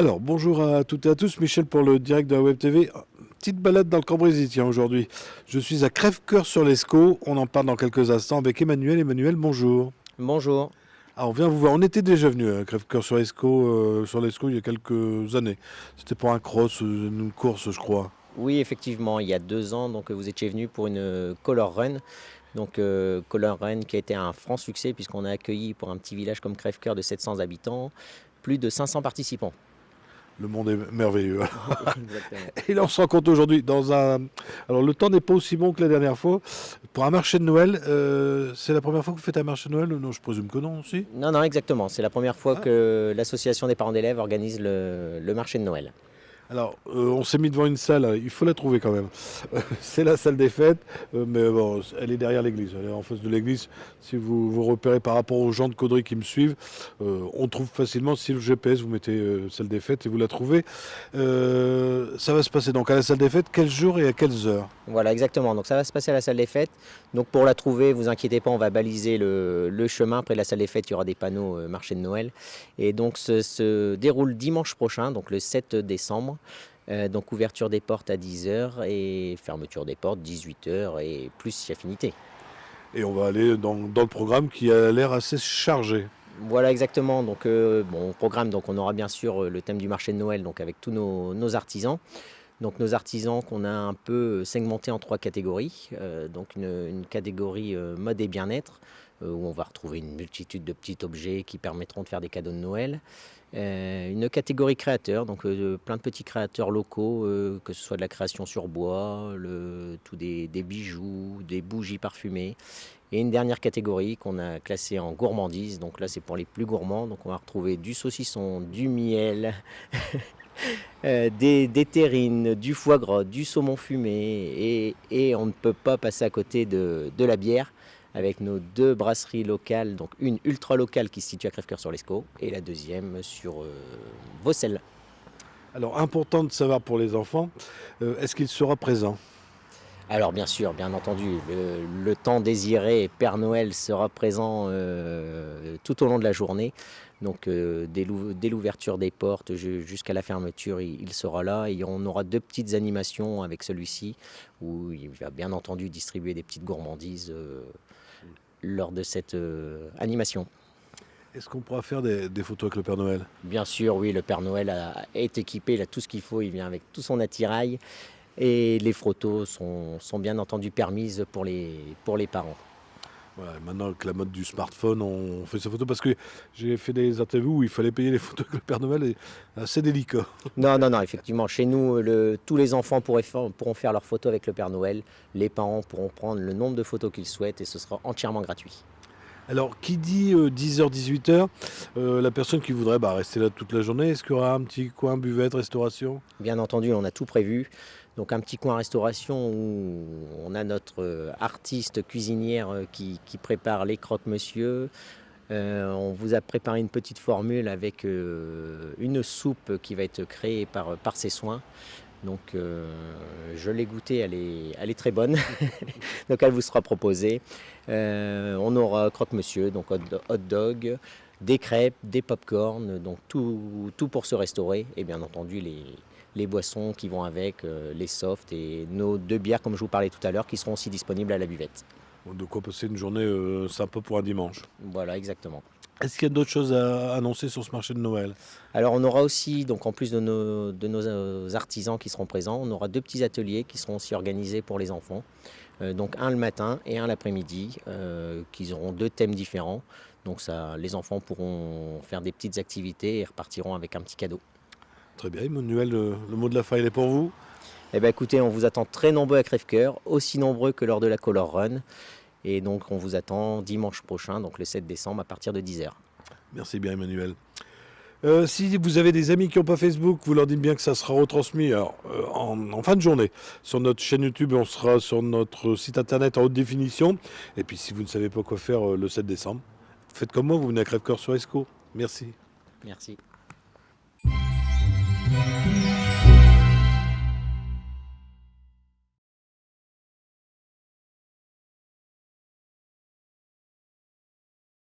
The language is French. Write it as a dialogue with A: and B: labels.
A: Alors, bonjour à toutes et à tous, Michel pour le direct de la Web TV. Petite balade dans le Cambrésis, tiens, aujourd'hui. Je suis à Crèvecoeur-sur-l'Escaut. On en parle dans quelques instants avec Emmanuel. Emmanuel, bonjour.
B: Bonjour.
A: Alors, on vient vous voir. On était déjà venu à Crèvecoeur-sur-l'Escaut il y a quelques années. C'était pour un cross, une course, je crois.
B: Oui, effectivement, il y a 2 ans, donc vous étiez venu pour une Color Run. Donc Color Run qui a été un franc succès puisqu'on a accueilli pour un petit village comme Crèvecoeur de 700 habitants, plus de 500 participants.
A: Le monde est merveilleux.
B: Exactement.
A: Et là, on se rend compte aujourd'hui dans un. Alors, le temps n'est pas aussi bon que la dernière fois. Pour un marché de Noël, c'est la première fois que vous faites un marché de Noël? Non, je présume que non aussi.
B: Non, non, exactement. C'est la première fois
A: Ah.
B: que l'association des parents d'élèves organise le marché de Noël.
A: Alors, on s'est mis devant une salle, il faut la trouver quand même. C'est la salle des fêtes, mais bon, elle est derrière l'église, elle est en face de l'église. Si vous vous repérez par rapport aux gens de Caudry qui me suivent, on trouve facilement, si le GPS, vous mettez salle des fêtes et vous la trouvez. Ça va se passer donc à la salle des fêtes, quel jour et à quelles heures?
B: Voilà, exactement. Donc ça va se passer à la salle des fêtes. Donc pour la trouver, vous inquiétez pas, on va baliser le chemin. Près de la salle des fêtes, il y aura des panneaux marché de Noël. Et donc se déroule dimanche prochain, donc le 7 décembre. Donc ouverture des portes à 10 heures et fermeture des portes 18 heures et plus si affinité.
A: Et on va aller dans le programme qui a l'air assez chargé.
B: Voilà exactement. Donc bon, au programme, donc on aura bien sûr le thème du marché de Noël, donc avec tous nos artisans. Donc nos artisans qu'on a un peu segmentés en 3 catégories. Donc une catégorie mode et bien-être, où on va retrouver une multitude de petits objets qui permettront de faire des cadeaux de Noël. Une catégorie créateurs, donc plein de petits créateurs locaux, que ce soit de la création sur bois, tout des bijoux, des bougies parfumées. Et une dernière catégorie qu'on a classée en gourmandise, donc là c'est pour les plus gourmands, donc on va retrouver du saucisson, du miel, des terrines, du foie gras, du saumon fumé, et on ne peut pas passer à côté de la bière avec nos 2 brasseries locales, donc une ultra locale qui se situe à Crèvecoeur-sur-l'Escaut et la deuxième sur Vaucelles.
A: Alors, important de savoir pour les enfants, est-ce qu'il sera présent?
B: Alors bien sûr, bien entendu, le temps désiré, Père Noël sera présent tout au long de la journée. Donc dès l'ouverture des portes jusqu'à la fermeture, il sera là. Et on aura 2 petites animations avec celui-ci, où il va bien entendu distribuer des petites gourmandises lors de cette animation.
A: Est-ce qu'on pourra faire des photos avec le Père Noël?
B: Bien sûr, oui, le Père Noël est équipé, il a tout ce qu'il faut, il vient avec tout son attirail. Et les photos sont bien entendu permises pour les parents.
A: Ouais, maintenant, avec la mode du smartphone, on fait ces photos parce que j'ai fait des interviews où il fallait payer les photos avec le Père Noël et assez délicat.
B: Non, non, non, effectivement, chez nous, tous les enfants pourront faire leurs photos avec le Père Noël. Les parents pourront prendre le nombre de photos qu'ils souhaitent et ce sera entièrement gratuit.
A: Alors, qui dit 10h, 18h, la personne qui voudrait rester là toute la journée, est-ce qu'il y aura un petit coin buvette, restauration?
B: Bien entendu, on a tout prévu. Donc un petit coin restauration où on a notre artiste cuisinière qui prépare les croque-monsieur. On vous a préparé une petite formule avec une soupe qui va être créée par ses soins. Donc je l'ai goûtée, elle est très bonne. Donc elle vous sera proposée. On aura croque-monsieur, donc hot dog, des crêpes, des pop-corn, donc tout pour se restaurer. Et bien entendu les boissons qui vont avec, les softs et nos 2 bières comme je vous parlais tout à l'heure qui seront aussi disponibles à la buvette.
A: Bon, de quoi passer une journée sympa pour un dimanche.
B: Voilà, exactement.
A: Est-ce qu'il y a d'autres choses à annoncer sur ce marché de Noël?
B: Alors on aura aussi, donc en plus de nos artisans qui seront présents, on aura 2 petits ateliers qui seront aussi organisés pour les enfants. Donc un le matin et un l'après-midi, qui auront 2 thèmes différents. Donc ça, les enfants pourront faire des petites activités et repartiront avec un petit cadeau.
A: Très bien, Emmanuel, le mot de la fin, il est pour vous.
B: Eh bien écoutez, on vous attend très nombreux à Crèvecoeur, aussi nombreux que lors de la Color Run. Et donc on vous attend dimanche prochain, donc le 7 décembre à partir de 10h.
A: Merci bien, Emmanuel. Si vous avez des amis qui n'ont pas Facebook, vous leur dites bien que ça sera retransmis en fin de journée sur notre chaîne YouTube. On sera sur notre site internet en haute définition. Et puis si vous ne savez pas quoi faire le 7 décembre, faites comme moi, vous venez à Crèvecoeur-sur-l'Escaut. Merci.
B: Merci.